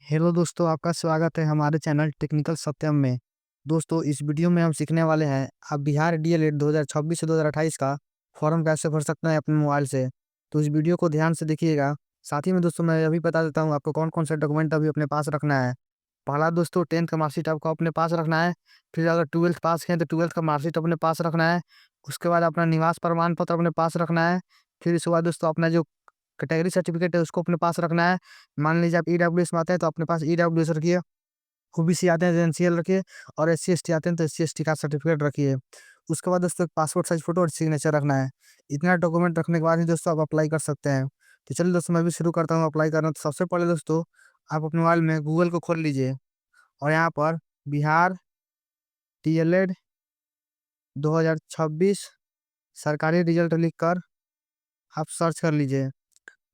Hello दोस्तों, आपका स्वागत है हमारे चैनल टेक्निकल सत्यम में। दोस्तों, इस वीडियो में हम सीखने वाले हैं आप बिहार डीएलएड 2026 से 2028 का फॉर्म कैसे भर सकते हैं अपने मोबाइल से। तो इस वीडियो को ध्यान से देखिएगा। साथ ही में दोस्तों मैं अभी बता देता हूँ आपको कौन कौन से डॉक्यूमेंट अभी अपने पास रखना है। पहला दोस्तों 10th का मार्कशीट आपको अपने पास रखना है। फिर अगर 12th पास किए तो 12th का मार्कशीट अपने पास रखना है। उसके बाद अपना निवास प्रमाण पत्र अपने पास रखना है। फिर इसके बाद दोस्तों अपना जो कैटेगरी सर्टिफिकेट है उसको अपने पास रखना है। मान लीजिए आप ईडब्ल्यूएस में आते हैं तो अपने पास ईडब्ल्यूएस रखिए। ओबीसी आते हैं तो एनसीएल रखिए। और एससी एसटी आते हैं तो एससी एसटी का सर्टिफिकेट रखिए। उसके बाद दोस्तों पासपोर्ट साइज फोटो और सिग्नेचर रखना है। इतना डॉक्यूमेंट रखने के बाद ही दोस्तों आप अप्लाई कर सकते हैं। तो चलिए दोस्तों मैं भी शुरू करता हूँ अप्लाई करना। तो सबसे पहले दोस्तों आप अपने मोबाइल में गूगल को खोल लीजिए और यहाँ पर बिहार डीएलएड 2026 सरकारी रिजल्ट लिखकर आप सर्च कर लीजिए।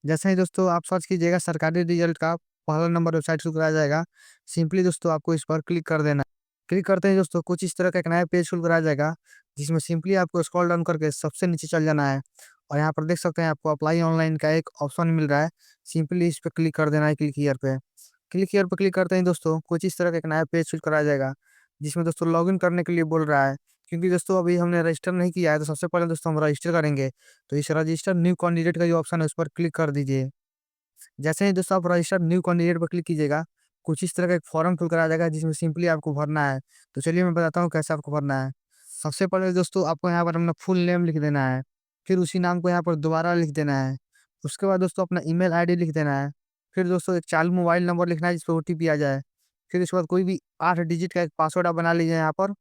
जैसे ही दोस्तों आप सर्च कीजिएगा सरकारी रिजल्ट का पहला नंबर वेबसाइट शुरू कराया जाएगा। सिंपली दोस्तों आपको इस पर क्लिक कर देना है। क्लिक करते ही दोस्तों कुछ इस तरह का एक नया पेज खुल कर आ जाएगा, जिसमें सिंपली आपको स्क्रॉल डाउन करके सबसे नीचे चल जाना है। और यहाँ पर देख सकते हैं आपको अप्लाई ऑनलाइन का एक ऑप्शन मिल रहा है। सिंपली इस पर क्लिक कर देना है, क्लिक हियर पे। क्लिक हियर पे क्लिक करते ही दोस्तों कुछ इस तरह का एक नया पेज खुल कर आ जाएगा, जिसमें दोस्तों लॉगिन करने के लिए बोल रहा है। क्योंकि दोस्तों अभी हमने रजिस्टर नहीं किया है तो सबसे पहले दोस्तों हम रजिस्टर करेंगे। तो इस रजिस्टर न्यू कैंडिडेट का जो ऑप्शन है उस पर क्लिक कर दीजिए। जैसे ही दोस्तों आप रजिस्टर न्यू कैंडिडेट पर क्लिक कीजिएगा, कुछ इस तरह का एक फॉर्म खुल कर आ जाएगा, जिसमें सिंपली आपको भरना है। तो चलिए मैं बताता हूँ कैसे आपको भरना है। सबसे पहले दोस्तों आपको यहाँ पर अपना फुल नेम लिख देना है। फिर उसी नाम को यहाँ पर दोबारा लिख देना है। उसके बाद दोस्तों अपना ईमेल आईडी लिख देना है। फिर दोस्तों एक चालू मोबाइल नंबर लिखना है जिस पर ओटीपी आ जाए। फिर उसके बाद कोई भी 8 डिजिट का एक पासवर्ड आप बना लीजिए यहाँ पर।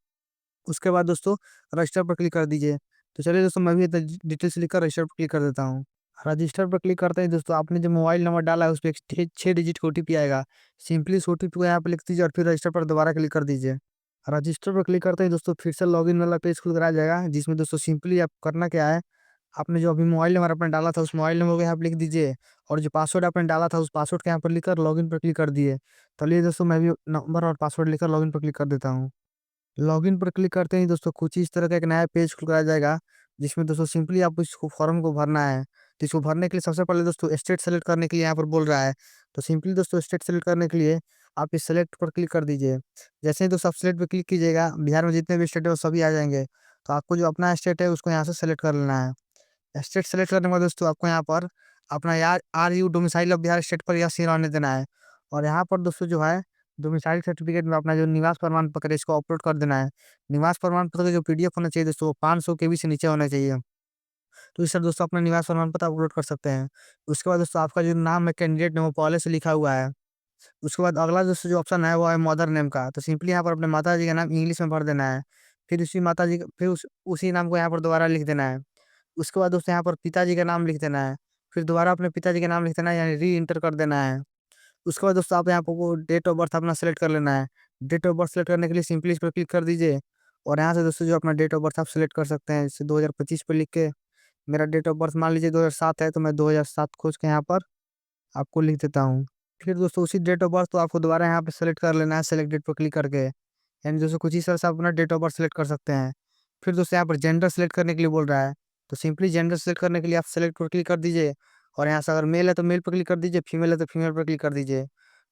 उसके बाद दोस्तों रजिस्टर पर क्लिक कर दीजिए। तो चलिए दोस्तों मैं भी डिटेल्स लिखकर रजिस्टर पर क्लिक कर देता हूँ। रजिस्टर पर क्लिक करते ही दोस्तों आपने जो मोबाइल नंबर डाला है उस पे एक 6 डिजिट का ओटीपी आएगा। सिंपली इस ओटीपी को यहाँ पे लिख दीजिए और फिर रजिस्टर पर दोबारा क्लिक कर दीजिए। रजिस्टर पर क्लिक करते ही दोस्तों फिर से लॉगिन वाला पेज खुल कर आ जाएगा, जिसमें दोस्तों सिंपली आप करना क्या है, आपने जो अभी मोबाइल नंबर अपना डाला था उस मोबाइल नंबर को यहाँ पे लिख दीजिए। और जो पासवर्ड आपने डाला था उस पासवर्ड को यहाँ पर लिखकर लॉगिन पर क्लिक कर दिए। चलिए दोस्तों मैं भी नंबर और पासवर्ड लिखकर लॉगिन पर क्लिक कर देता हूँ। लॉगिन पर क्लिक करते ही दोस्तों कुछ इस तरह का एक नया पेज खुल कर आ जाएगा, जिसमें दोस्तों सिंपली आपको इसको फॉर्म को भरना है। तो इसको भरने के लिए सबसे पहले दोस्तों स्टेट सेलेक्ट करने के लिए यहाँ पर बोल रहा है। तो सिंपली दोस्तों स्टेट सेलेक्ट करने के लिए आप इस सेलेक्ट पर क्लिक कर दीजिए। जैसे ही दोस्तों आप सेलेक्ट पर क्लिक कीजिएगा, बिहार में जितने भी स्टेट है वो सभी आ जाएंगे। तो आपको जो अपना स्टेट है उसको यहाँ से सेलेक्ट कर लेना है। स्टेट सेलेक्ट करने के बाद दोस्तों आपको यहाँ पर अपना यार are you domicile of Bihar state पर यस ही रहने देना है। और यहाँ पर दोस्तों जो है डोमिसाइल सर्टिफिकेट में अपना जो निवास प्रमाण पत्र है इसको अपलोड कर देना है। निवास प्रमाण पत्र का जो पीडीएफ होना चाहिए दोस्तों 500 केबी से नीचे होना चाहिए। तो इस तरह दोस्तों अपना निवास प्रमाण पत्र अपलोड कर सकते हैं। उसके बाद दोस्तों आपका जो नाम है कैंडिडेट ने वो पहले से लिखा हुआ है। उसके बाद अगला दोस्तों जो ऑप्शन है वो है मदर नेम का। तो सिंपली यहाँ पर अपने माता जी का नाम इंग्लिश में भर देना है। फिर उसी माता जी फिर उसी नाम को यहाँ पर दोबारा लिख देना है। उसके बाद दोस्तों यहाँ पर पिताजी का नाम लिख देना है। फिर दोबारा अपने पिताजी का नाम लिख देना है, यानी री इंटर कर देना है। उसके बाद दोस्तों आप यहाँ पर वो डेट ऑफ बर्थ अपना सेलेक्ट कर लेना है। डेट ऑफ बर्थ सेलेक्ट करने के लिए सिंपली इस पर क्लिक कर दीजिए। और यहाँ से दोस्तों जो अपना डेट ऑफ बर्थ आप सेलेक्ट कर सकते हैं, जैसे 2025 पे लिख के मेरा डेट ऑफ बर्थ मान लीजिए 2007 है, तो मैं 2007 खोज के यहाँ पर आपको लिख देता हूँ। फिर दोस्तों उसी डेट ऑफ बर्थ तो आपको दोबारा यहाँ पे सेलेक्ट कर लेना है, सेलेक्ट डेट पर क्लिक करके। यानी दोस्तों कुछ इस तरह से आप अपना डेट ऑफ बर्थ सेलेक्ट कर सकते हैं। फिर दोस्तों यहाँ पर जेंडर सेलेक्ट करने के लिए बोल रहा है। तो सिंपली जेंडर सेलेक्ट करने के लिए आप सेलेक्ट पर क्लिक कर दीजिए। और यहाँ से अगर मेल है तो मेल पर क्लिक कर दीजिए, फीमेल है तो फीमेल पर क्लिक कर दीजिए।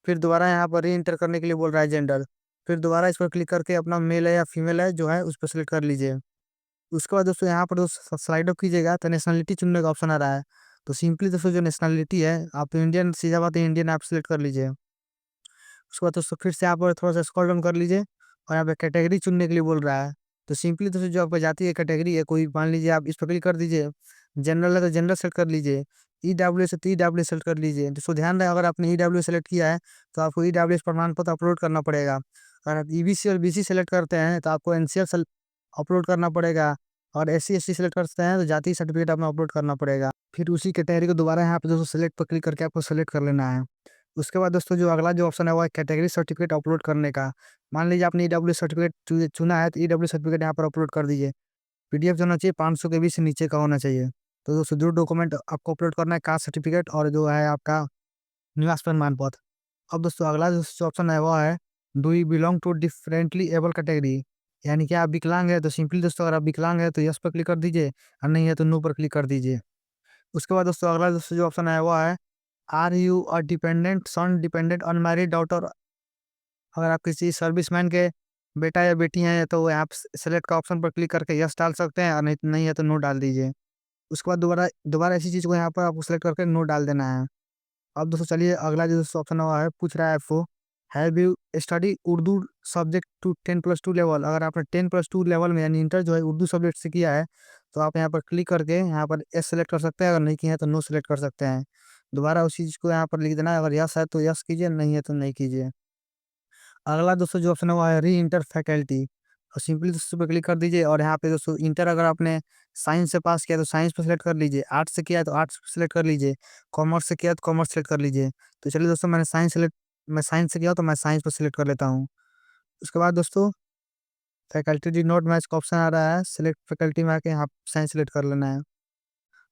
फिर दोबारा यहाँ पर री इंटर करने के लिए बोल रहा है जेंडर। फिर दोबारा इस पर क्लिक करके अपना मेल है या फीमेल है जो है उस पर सेलेक्ट कर लीजिए। उसके बाद दोस्तों यहाँ पर दोस्तों स्लाइड अप कीजिएगा तो नेशनलिटी चुनने का ऑप्शन आ रहा है। तो सिंपली दोस्तों जो नेशनलिटी है आप इंडियन, सीधा बात है इंडियन आप सेलेक्ट कर लीजिए। उसके बाद दोस्तों फिर से यहाँ पर थोड़ा सा स्क्रॉल डाउन कर लीजिए और यहाँ पे कैटेगरी चुनने के लिए बोल रहा है। तो सिंपली दोस्तों जो आपका जाति है कैटेगरी है कोई, मान लीजिए आप इस पर क्लिक कर दीजिए। जनरल है तो जनरल सेलेक्ट कर लीजिए। ईडब्ल्यूएस है तो ईडब्ल्यूएस सेलेक्ट कर लीजिए। दोस्तों ध्यान रहे अगर आपने ईडब्ल्यूएस सेलेक्ट किया है तो आपको ईडब्ल्यूएस प्रमाण पत्र अपलोड करना पड़ेगा। अगर आप ईबीसी और बीसी सेलेक्ट करते हैं तो आपको एनसीएल अपलोड करना पड़ेगा। और एससी एसटी सेलेक्ट करते हैं तो जाति सर्टिफिकेट अपना अपलोड करना पड़ेगा। फिर उसी कैटेगरी को दोबारा यहाँ पे दोस्तों सेलेक्ट पर क्लिक करके आपको सेलेक्ट कर लेना है। उसके बाद दोस्तों जो अगला जो ऑप्शन है वो है कैटेगरी सर्टिफिकेट अपलोड करने का। मान लीजिए आपने ईडब्ल्यू सर्टिफिकेट चुना है तो ईडब्ल्यू सर्टिफिकेट यहाँ पर अपलोड कर दीजिए। पीडीएफ जो होना चाहिए 500 केबी से नीचे का होना चाहिए। तो दोस्तों जो डॉक्यूमेंट आपको अपलोड करना है कास्ट सर्टिफिकेट और जो है आपका निवास प्रमाण पत्र। अब दोस्तों अगला जो ऑप्शन है वो है do you belong to differently able category, यानी कि आप विकलांग है। तो सिंपली दोस्तों अगर आप विकलांग है तो यस पर क्लिक कर दीजिए और नहीं है तो नो पर क्लिक कर दीजिए। उसके बाद दोस्तों अगला दोस्तों जो ऑप्शन है वो है are you a dependent son, dependent unmarried daughter. अगर आप किसी सर्विसमैन के बेटा या बेटी हैं तो आप सेलेक्ट का ऑप्शन पर क्लिक करके यस डाल सकते हैं, और नहीं नहीं है तो नो डाल दीजिए। उसके बाद दोबारा दोबारा इसी चीज़ को यहाँ पर आपको सेलेक्ट करके नो डाल देना है। अब दोस्तों चलिए अगला जो दोस्तों ऑप्शन हुआ है, पूछ रहा है आपको, have you study Urdu subject to 10+2 level. अगर आपने 10+2 लेवल में यानी इंटर जो है उर्दू सब्जेक्ट से किया है, तो आप यहाँ पर क्लिक करके यहाँ पर यस सेलेक्ट कर सकते हैं, अगर नहीं किया है तो नो सेलेक्ट कर सकते हैं। दोबारा उसी चीज़ को यहाँ पर लिख देना है, अगर यस है तो यस कीजिए, नहीं है तो नहीं कीजिए। अगला दोस्तों जो ऑप्शन है वो है री इंटर फैकल्टी, और सिंपली दोस्तों पे क्लिक कर दीजिए, और यहाँ पे दोस्तों इंटर अगर आपने साइंस से पास किया तो साइंस पे सेलेक्ट कर लीजिए, आर्ट्स से किया है तो आर्ट्स पे सेलेक्ट कर लीजिए, कॉमर्स से किया है तो कॉमर्स सेलेक्ट कर लीजिए। तो चलिए दोस्तों मैं साइंस से किया हूं, तो मैं साइंस पे सेलेक्ट कर लेता हूँ। उसके बाद दोस्तों फैकल्टी डिड नॉट मैच का ऑप्शन आ रहा है, सिलेक्ट फैकल्टी में आके यहाँ साइंस सेलेक्ट कर लेना है।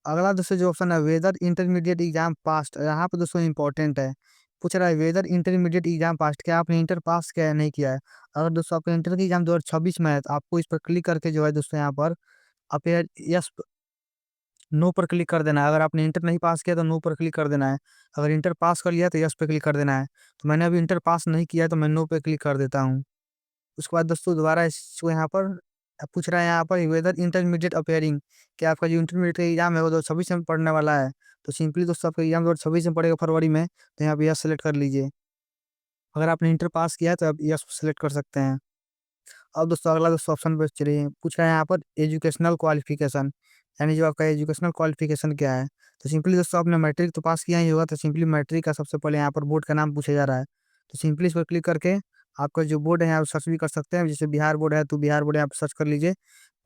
अगला दोस्तों जो ऑप्शन है वेदर इंटरमीडिएट एग्जाम पास्ट, यहाँ पे दोस्तों इंपॉर्टेंट है। पूछ रहा है वेदर इंटरमीडिएट एग्जाम पास्ट, क्या आपने इंटर पास किया है नहीं किया है। अगर दोस्तों आपका इंटर की एग्जाम 2026 में है, तो आपको इस पर क्लिक करके जो है दोस्तों यहाँ पर अपेयर यस नो पर क्लिक कर देना है। अगर आपने इंटर नहीं पास किया तो नो पर क्लिक कर देना है, अगर इंटर पास कर लिया तो यस पे क्लिक कर देना है। तो मैंने अभी इंटर पास नहीं किया है, तो मैं नो पे क्लिक कर देता हूँ। उसके बाद दोस्तों दोबारा इसको यहाँ पर पूछ रहा है यहाँ पर वेदर इंटरमीडिएट अपेयरिंग, कि आपका जो इंटरमीडिएट का एग्जाम है वो 2026 में पढ़ने वाला है। तो सिंपली दोस्तों आपका एग्जाम 2026 में पड़ेगा फरवरी में, तो यहाँ पे यस सेलेक्ट कर लीजिए। अगर आपने इंटर पास किया है तो आप यस सेलेक्ट कर सकते हैं। अब दोस्तों अगला दोस्तों ऑप्शन पे चलिए, पूछ रहा है यहाँ पर एजुकेशनल क्वालिफिकेशन, यानी जो आपका एजुकेशनल क्वालिफिकेशन क्या है। तो सिंपली दोस्तों आपने मैट्रिक तो पास किया ही होगा, तो सिंपली मैट्रिक का सबसे पहले यहाँ पर बोर्ड का नाम पूछा जा रहा है। तो सिंपली इस पर क्लिक करके आपका जो बोर्ड है यहाँ पर सर्च भी कर सकते हैं, जैसे बिहार बोर्ड है तो बिहार बोर्ड यहाँ पर सर्च कर लीजिए।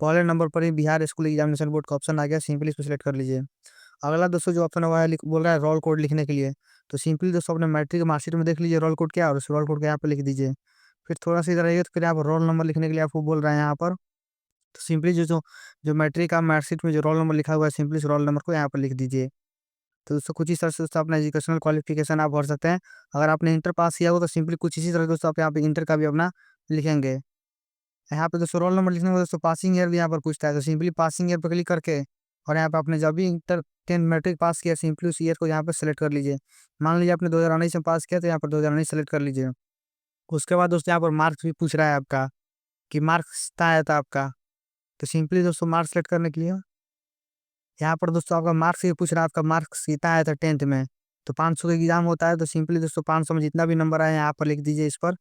पहले नंबर पर ही बिहार स्कूल एग्जामिनेशन बोर्ड का ऑप्शन आ गया, सिंपली इस पर सेलेक्ट कर लीजिए। अगला दोस्तों जो ऑप्शन हुआ है बोल रहा है रोल कोड लिखने के लिए। तो सिंपली दोस्तों अपने मैट्रिक मार्कशीट में देख लीजिए रोल कोड क्या है, और उस रोल कोड को यहाँ पे लिख दीजिए। फिर थोड़ा-सा इधर आइए तो फिर यहाँ पर रोल नंबर लिखने के लिए आपको बोल रहा है यहाँ पर। तो सिंपली जो जो जो मैट्रिक का मार्कशीट में जो रोल नंबर लिखा हुआ है, सिंपली उस रोल नंबर को यहाँ पर लिख दीजिए। तो दोस्तों कुछ इस तरह से दोस्तों अपना एजुकेशनल क्वालिफिकेशन आप भर सकते हैं। अगर आपने इंटर पास किया हो तो सिंपली कुछ इसी तरह दोस्तों आप यहाँ पे इंटर का भी अपना लिखेंगे। यहाँ पे दोस्तों रोल नंबर लिखने में दोस्तों पासिंग ईयर भी यहाँ पर पूछता है, तो सिंपली पासिंग ईयर पे क्लिक करके और यहाँ पे आपने जब भी इंटर 10 मैट्रिक पास किया, सिंपली उस ईयर को यहाँ पे सेलेक्ट कर लीजिए। मान लीजिए आपने 2019 में पास किया, तो यहाँ पर 2019 सेलेक्ट कर लीजिए। उसके बाद दोस्तों यहाँ पर मार्क्स भी पूछ रहा है आपका, कि मार्क्स कितना आया था आपका। तो सिंपली दोस्तों मार्क्स सेलेक्ट करने के लिए यहाँ पर दोस्तों आपका मार्क्स ये पूछ रहा है, आपका मार्क्स कितना आया था 10th में। तो 500 का एग्जाम होता है, तो सिंपली दोस्तों 500 में जितना भी नंबर आया यहाँ पर लिख दीजिए, इस पर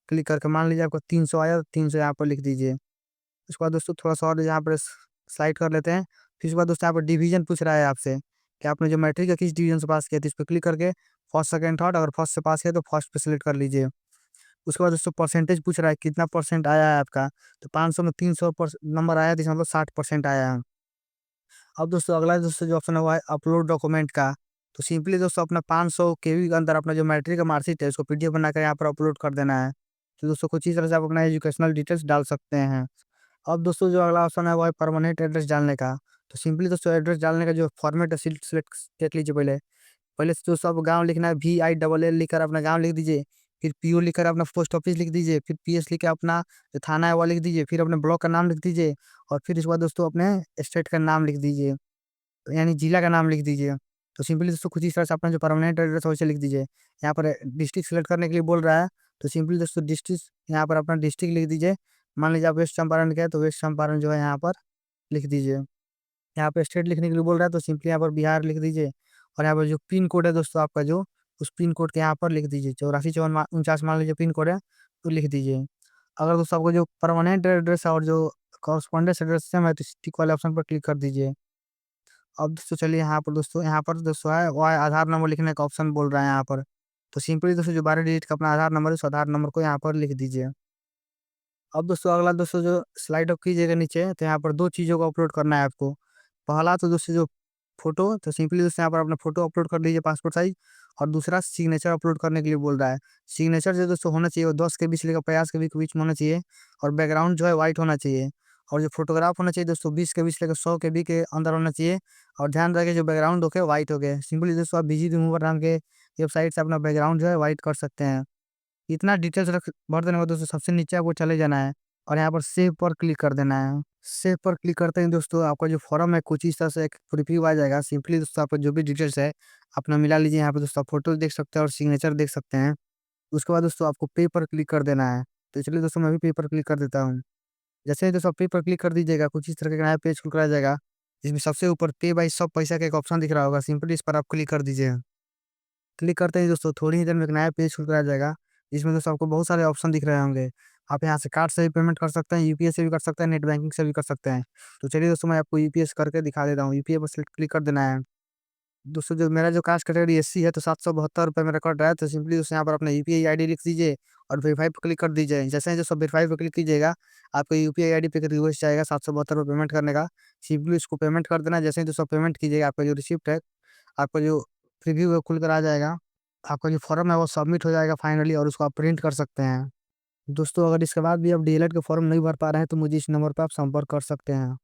क्लिक करके। मान लीजिए आपका 300 आया, तो 300 यहाँ पर लिख दीजिए। उसके बाद दोस्तों थोड़ा सा और यहाँ पर स्लाइड कर लेते हैं। फिर उसके बाद दोस्तों यहाँ पर डिवीजन पूछ रहा है आपसे, कि आपने जो मैट्रिक का किस डिवीजन से पास किया था, इस पर क्लिक करके फर्स्ट सेकंड थर्ड, अगर फर्स्ट से पास किया तो फर्स्ट पे सेलेक्ट कर लीजिए। उसके बाद दोस्तों परसेंटेज पूछ रहा है, कितना परसेंट आया है आपका। तो 500 में 300 नंबर आया, तो इसका मतलब 60% आया है। अब दोस्तों अगला दोस्तों जो ऑप्शन हुआ है अपलोड डॉक्यूमेंट का। तो सिंपली दोस्तों अपना 500 केबी के अंदर अपना जो मैट्रिक का मार्कशीट है उसको पीडीएफ बनाकर यहाँ पर अपलोड कर देना है। तो दोस्तों कुछ इस तरह से आप अपना एजुकेशनल डिटेल्स डाल सकते हैं। अब दोस्तों जो अगला ऑप्शन है वो है परमानेंट एड्रेस डालने का। तो सिंपली दोस्तों एड्रेस डालने का जो फॉर्मेट है सिलेक्ट देख लीजिए। पहले पहले से दोस्तों आपको गाँव लिखना है, VILL लिखकर अपना गाँव लिख दीजिए। फिर PO लिखकर अपना पोस्ट ऑफिस लिख दीजिए। फिर PS लिख के अपना जो थाना है वो लिख दीजिए। फिर अपने ब्लॉक का नाम लिख दीजिए, और फिर इसके बाद दोस्तों अपने स्टेट का नाम लिख दीजिए, यानी जिला का नाम लिख दीजिए। तो सिंपली दोस्तों कुछ इस तरह से अपना जो परमानेंट एड्रेस है वैसे लिख दीजिए। यहाँ पर डिस्ट्रिक्ट सेलेक्ट करने के लिए बोल रहा है, तो सिंपली दोस्तों डिस्ट्रिक्ट यहाँ पर अपना डिस्ट्रिक्ट लिख दीजिए। मान लीजिए आप वेस्ट चंपारण के हैं, तो वेस्ट चंपारण जो है यहाँ पर लिख दीजिए। यहाँ पे स्टेट लिखने के लिए बोल रहा है, तो सिंपली यहाँ पर बिहार लिख दीजिए। और यहाँ पर जो पिन कोड है दोस्तों आपका जो, उस पिन कोड के यहाँ पर लिख दीजिए 845449 मान लीजिए पिन कोड है, तो लिख दीजिए। अगर दोस्तों आपको जो परमानेंट एड्रेस है और जो कॉरस्पॉन्डेंस एड्रेस है, मैं तो टिक वाले ऑप्शन पर क्लिक कर दीजिए। अब दोस्तों चलिए यहाँ पर दोस्तों है वो है आधार नंबर लिखने का ऑप्शन बोल रहा है यहाँ पर। तो सिंपली दोस्तों जो 12 डिजिट का अपना आधार नंबर है, उस आधार नंबर को यहाँ पर लिख दीजिए। अब दोस्तों अगला दोस्तों जो स्लाइड अप कीजिएगा नीचे, तो यहाँ पर दो चीज़ों को अपलोड करना है आपको। पहला तो दोस्तों जो फोटो, तो सिंपली दोस्तों यहाँ पर अपना फोटो अपलोड कर दीजिए पासपोर्ट साइज। और दूसरा सिग्नेचर अपलोड करने के लिए बोल रहा है। सिग्नेचर जो दोस्तों होना चाहिए वो 10 के बीच से लेकर 50 के बीच में होना चाहिए, और बैकग्राउंड जो है व्हाइट होना चाहिए। और जो फोटोग्राफ होना चाहिए दोस्तों 20 के बीच से लेकर 100 के बी के अंदर होना चाहिए। और ध्यान रखें जो बैकग्राउंड हो गया व्हाइट हो गया। सिंपली दोस्तों आप बिजी रिमूवर नाम के वेबसाइट से अपना बैकग्राउंड जो है व्हाइट कर सकते हैं। इतना डिटेल्स रख भर देने के बाद दोस्तों सबसे नीचे आपको चले जाना है। और यहाँ पर सेव पर क्लिक कर देना है। सेव पर क्लिक करते ही दोस्तों आपका जो फॉर्म है कुछ इस तरह से एक प्रीव्यू आ जाएगा। सिंपली दोस्तों आपका जो भी डिटेल्स है अपना मिला लीजिए। यहाँ पे दोस्तों आप फोटो देख सकते हैं और सिग्नेचर देख सकते हैं। उसके बाद दोस्तों आपको पे पर क्लिक कर देना है। तो चलिए दोस्तों मैं भी पे पर क्लिक कर देता हूँ। जैसे ही दोस्तों आप पे पर क्लिक कर दीजिएगा कुछ इस तरह का नया पेज खुल कर आ जाएगा, जिसमें सबसे ऊपर पे बाय सब पैसा का एक ऑप्शन दिख रहा होगा। सिंपली इस पर आप क्लिक कर दीजिए। क्लिक करते ही दोस्तों थोड़ी ही देर में एक नया पेज खुल कर आ जाएगा, जिसमें दोस्तों आपको बहुत सारे ऑप्शन दिख रहे होंगे। आप यहाँ से कार्ड से भी पेमेंट कर सकते हैं, यूपीएस से भी कर सकते हैं, नेट बैंकिंग से भी कर सकते हैं। तो चलिए दोस्तों मैं आपको यूपीएस करके दिखा देता हूँ। यूपीआई पर सिलेक्ट क्लिक कर देना है। दोस्तों जो मेरा जो कास्ट कैटेगरी एससी है तो 772 रुपये मेरा कट रहा है। तो सिंपली दोस्तों यहाँ पर अपना यूपीआई आईडी लिख दीजिए और वेरीफाई पर क्लिक कर दीजिए। जैसे ही दोस्तों वेरीफाई पर क्लिक कीजिएगा आपको यूपीआई आईडी पे रिक्वेस्ट जाएगा 772 रुपये पेमेंट करने का। सिंपली उसको पेमेंट कर देना। जैसे ही दोस्तों पेमेंट कीजिएगा आपका जो रिसिप्ट है, आपका जो प्रीव्यू है खुल कर आ जाएगा। आपका जो फॉर्म है वो सबमिट हो जाएगा फाइनली और उसको आप प्रिंट कर सकते हैं। दोस्तों अगर इसके बाद भी आप डीएलएड का फॉर्म नहीं भर पा रहे हैं तो मुझे इस नंबर पर आप संपर्क कर सकते हैं।